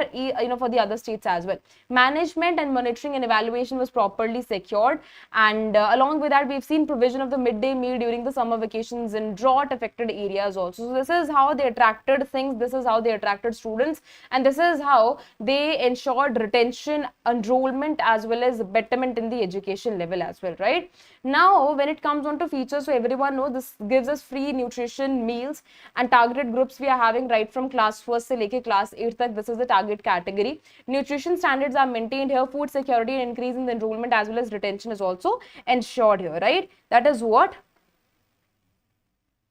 for the other states as well. Management and monitoring and evaluation was properly secured, and along with that, we've seen provision of the midday meal during the summer vacations in drought affected areas also. So this is how they attracted things, this is how they attracted students, and this is how they ensured retention, enrollment as well as as betterment in the education level as well, right? Now, when it comes on to features, so everyone knows this gives us free nutrition meals and targeted groups we are having right from class 1st se leke class 8th tak. This is the target category. Nutrition standards are maintained here. Food security and increase in the enrollment as well as retention is also ensured here, right? That is what.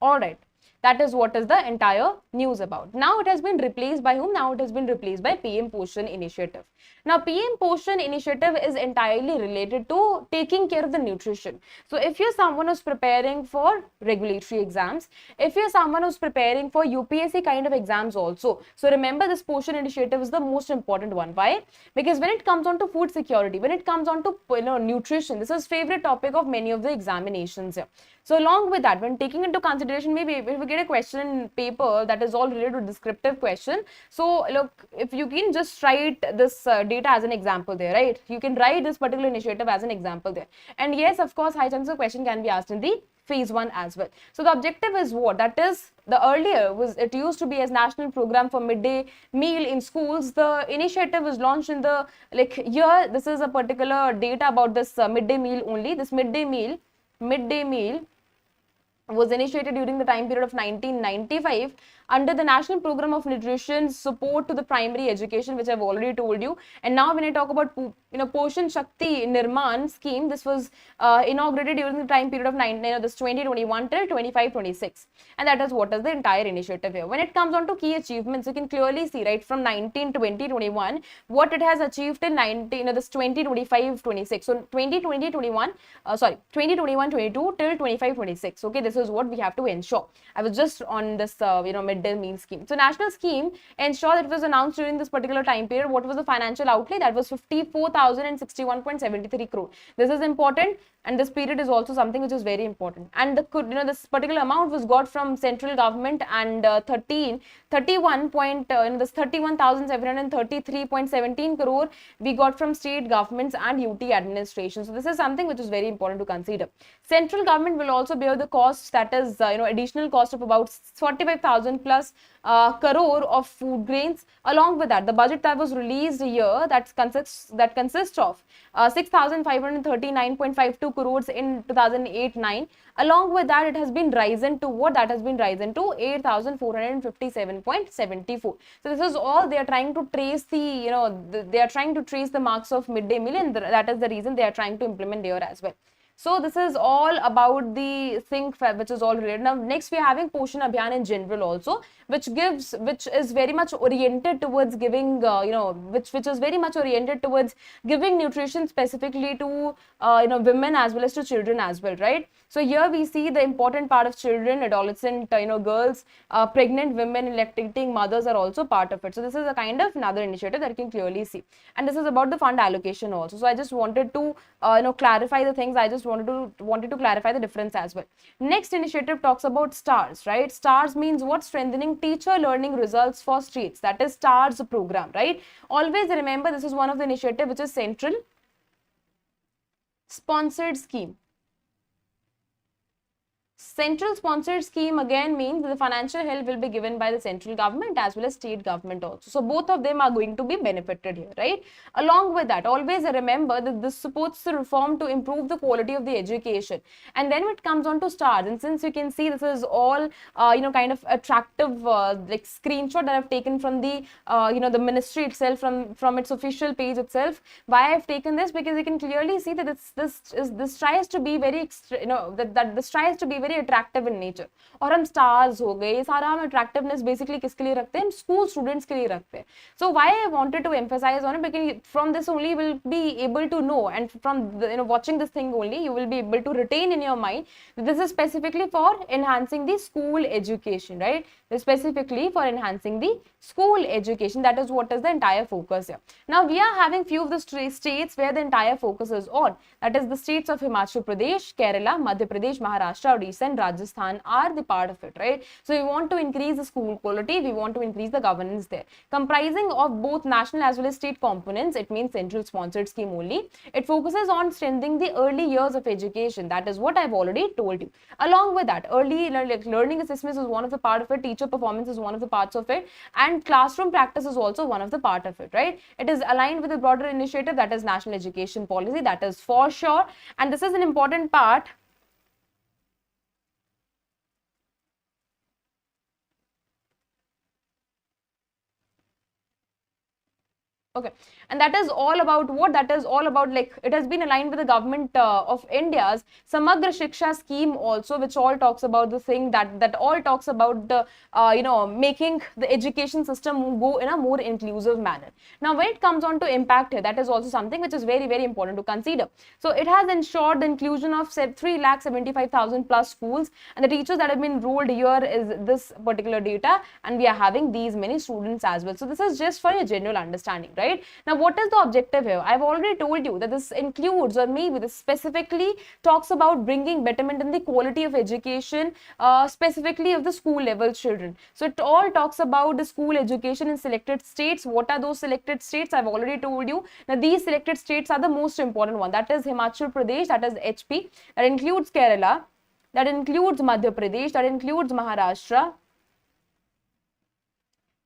All right. That is what is the entire news about. Now it has been replaced by whom? Now it has been replaced by PM Poshan initiative. Now PM Poshan initiative is entirely related to taking care of the nutrition. So if you're someone who's preparing for regulatory exams, if you're someone who's preparing for UPSC kind of exams also, so remember this Poshan initiative is the most important one. Why? Because when it comes on to food security, when it comes on to nutrition, this is favorite topic of many of the examinations here. So along with that, when taking into consideration, maybe if we get a question in paper that is all related to descriptive question, so look, if you can just write this data as an example there, right? You can write this particular initiative as an example there. And yes, of course, high chance of question can be asked in the phase 1 as well. So the objective is what? That is, the earlier was, it used to be as national program for midday meal in schools. The initiative was launched in the, like here, this is a particular data about this midday meal only. This midday meal was initiated during the time period of 1995 under the National Program of Nutrition Support to the Primary Education, which I've already told you. And now when I talk about Poshan Shakti Nirman scheme, this was inaugurated during the time period of 2021 till 25-26, and that is what is the entire initiative here. When it comes on to key achievements, you can clearly see right from 2021 what it has achieved in 2025-26. So 2021-22 till 25-26. Okay, this is what we have to ensure. I was just on this midday meal scheme. So national scheme ensure that it was announced during this particular time period. What was the financial outlay? That was 54,061.73 crore. This is important, and this period is also something which is very important. And the this particular amount was got from central government, and 31,733.17 crore we got from state governments and UT administration. So this is something which is very important to consider. Central government will also bear the cost, that is additional cost of about 45,000 plus crore of food grains. Along with that, the budget that was released a year that consists of 6,539.52 crores in 2008-9. Along with that, it has been risen to what? That has been risen to 8,457.74. So this is all they are trying to trace the they are trying to trace the marks of midday meal, and that is the reason they are trying to implement there as well. So this is all about the thing which is all related. Now next we are having Poshan Abhiyan in general also, which is very much oriented towards giving which is very much oriented towards giving nutrition specifically to women as well as to children as well, right? So here we see the important part of children, adolescent, girls, pregnant women, lactating mothers are also part of it. So this is a kind of another initiative that you can clearly see, and this is about the fund allocation also. So I just wanted to clarify the things. I just wanted to clarify the difference as well. Next initiative talks about STARS, right? STARS means what? Strengthening teacher learning results for streets. That is STARS program, right? Always remember, this is one of the initiative which is central sponsored scheme. Central sponsored scheme again means the financial help will be given by the central government as well as state government also. So both of them are going to be benefited here, right? Along with that, always remember that this supports the reform to improve the quality of the education. And then it comes on to STARS, and since you can see this is all kind of attractive like screenshot that I've taken from the the ministry itself, from its official page itself. Why I've taken this? Because you can clearly see that this tries to be very that this tries to be very attractive in nature. और हम stars हो गए, ये सारा हम attractiveness basically किसके लिए रखते हैं? हम school students के लिए रखते हैं. So why I wanted to emphasize on it, because from this only you will be able to know, and from watching this thing only you will be able to retain in your mind that this is specifically for enhancing the school education, right? Specifically for enhancing the school education. That is what is the entire focus here. Now we are having few of the states where the entire focus is on. That is the states of Himachal Pradesh, Kerala, Madhya Pradesh, Maharashtra, Odisha, Odisha and Rajasthan are the part of it, right? So we want to increase the school quality, we want to increase the governance there. Comprising of both national as well as state components, it means central sponsored scheme only. It focuses on strengthening the early years of education. That is what I've already told you. Along with that, early learning assessments is one of the part of it, teacher performance is one of the parts of it, and classroom practice is also one of the part of it, right? It is aligned with a broader initiative, that is national education policy, that is for sure. And this is an important part. Okay, and that is all about what? That is all about, like, it has been aligned with the government of India's Samagra Shiksha scheme also, which all talks about the thing that all talks about the making the education system go in a more inclusive manner. Now, when it comes on to impact here, that is also something which is very, very important to consider. So it has ensured the inclusion of 3,75,000 plus schools, and the teachers that have been enrolled here is this particular data, and we are having these many students as well. So this is just for your general understanding, right? Now, what is the objective here? I've already told you that this includes, or maybe this specifically talks about bringing betterment in the quality of education, specifically of the school level children. So it all talks about the school education in selected states. What are those selected states? I've already told you. Now, these selected states are the most important one. That is Himachal Pradesh, that is HP, that includes Kerala, that includes Madhya Pradesh, that includes Maharashtra,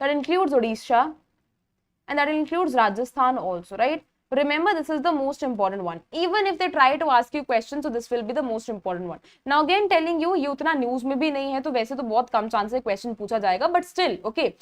that includes Odisha, and that includes Rajasthan also, right? Remember, this is the most important one. Even if they try to ask you questions, so this will be the most important one. Now again telling you, ये उतना news में भी नहीं है, तो वैसे तो बहुत कम chance है question पूछा जाएगा, but still, okay,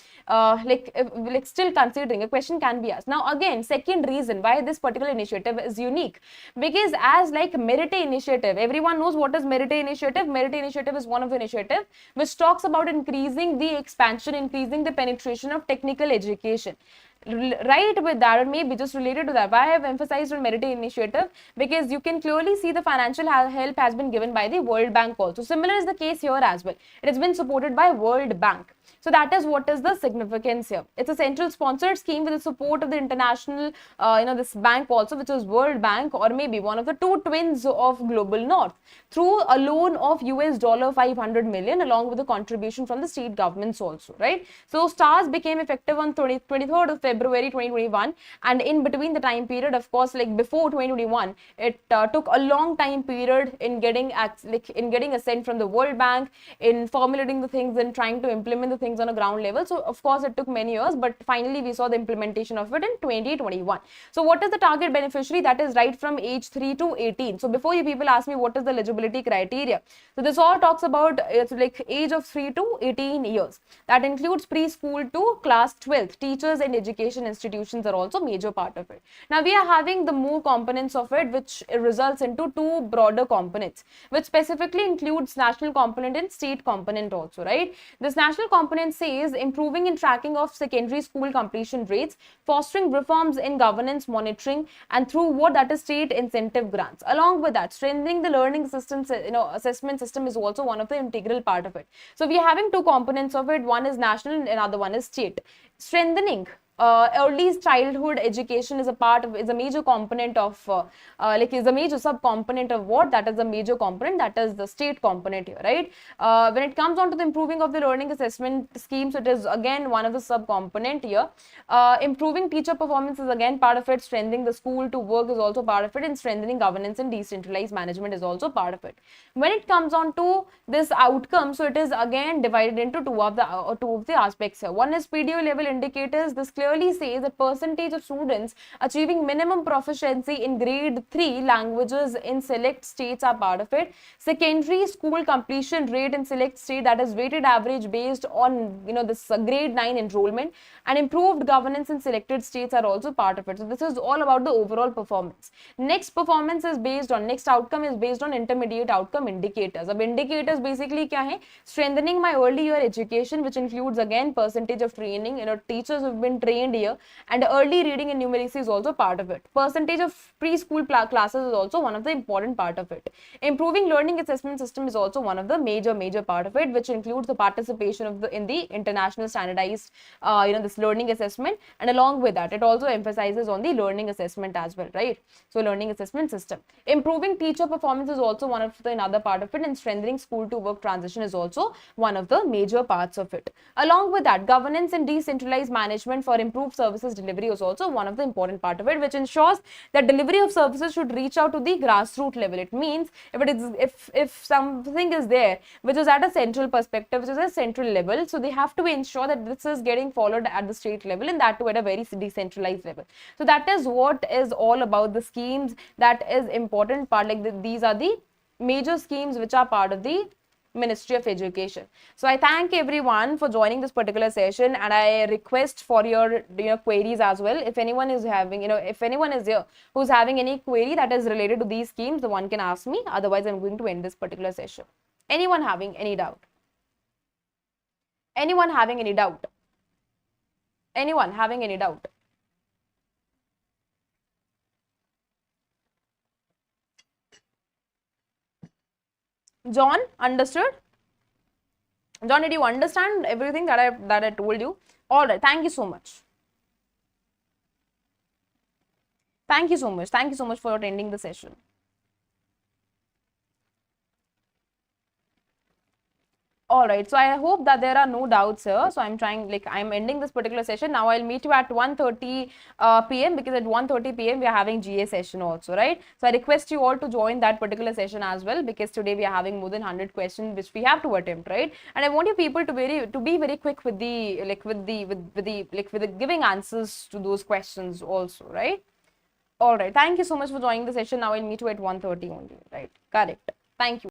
like still considering a question can be asked. Now again, second reason why this particular initiative is unique, because as like Merit initiative, everyone knows what is Merit initiative. Merit initiative is one of the initiative which talks about increasing the expansion, increasing the penetration of technical education. Right with that, or maybe just related to that, why I have emphasized on Merit initiative, because you can clearly see the financial help has been given by the World Bank also. Similar is the case here as well. It has been supported by World Bank. So that is what is the significance here. It's a central sponsored scheme with the support of the international, this bank also, which is World Bank, or maybe one of the two twins of Global North, through a loan of $500 million, along with the contribution from the state governments also, right? So STARS became effective on 23rd of February 2021, and in between the time period, of course, like before 2021, it took a long time period in getting assent from the World Bank, in formulating the things and trying to implement the things on a ground level. So of course it took many years, but finally we saw the implementation of it in 2021. So what is the target beneficiary? That is right from age 3 to 18. So before you people ask me what is the eligibility criteria, so this all talks about it's like age of 3 to 18 years. That includes preschool to class 12th. Teachers and education institutions are also major part of it. Now we are having the more components of it, which results into two broader components, which specifically includes national component and state component also, right? This national component says improving in tracking of secondary school completion rates, fostering reforms in governance monitoring, and through what that is state incentive grants. Along with that, strengthening the learning systems, assessment system is also one of the integral part of it. So we are having two components of it. One is national and another one is state. Strengthening early childhood education is a major component of is a major sub-component of what? That is a major component, that is the state component here, right? When it comes on to the improving of the learning assessment schemes, it is again one of the sub-component here. Improving teacher performance is again part of it. Strengthening the school to work is also part of it, and strengthening governance and decentralized management is also part of it. When it comes on to this outcome, so it is again divided into two of the aspects here. One is PDO level indicators. This clearly says the percentage of students achieving minimum proficiency in grade 3 languages in select states are part of it. Secondary school completion rate in select state, that is weighted average based on this grade 9 enrollment, and improved governance in selected states are also part of it. So this is all about the overall performance. Next outcome is based on intermediate outcome indicators. Ab indicators basically kya hai? Strengthening my early year education, which includes again percentage of training, teachers who have been trained brained year, and early reading and numeracy is also part of it. Percentage of preschool classes is also one of the important part of it. Improving learning assessment system is also one of the major part of it, which includes the participation of in the international standardized this learning assessment, and along with that it also emphasizes on the learning assessment as well, right? So learning assessment system. Improving teacher performance is also one of the another part of it, and strengthening school to work transition is also one of the major parts of it. Along with that, governance and decentralized management for improved services delivery is also one of the important part of it, which ensures that delivery of services should reach out to the grassroots level. It means if something is there which is at a central perspective, which is a central level, so they have to ensure that this is getting followed at the state level, and that too at a very decentralized level. So that is what is all about the schemes that is important part. Like these are the major schemes which are part of the Ministry of Education. So I thank everyone for joining this particular session, and I request for your queries as well. If anyone is having if anyone is here who's having any query that is related to these schemes, the one can ask me. Otherwise, I'm going to end this particular session. Anyone having any doubt? Anyone having any doubt? Anyone having any doubt? John, understood? John, did you understand everything that I told you? All right, thank you so much. Thank you so much. Thank you so much for attending the session. All right, so I hope that there are no doubts here. So I'm ending this particular session. Now I'll meet you at 1:30 p.m. because at 1:30 p.m. we are having GA session also, right? So I request you all to join that particular session as well, because today we are having more than 100 questions which we have to attempt, right? And I want you people to be very quick with the giving answers to those questions also, right? All right, thank you so much for joining the session. Now I'll meet you at 1:30 only, right? Correct. Thank you.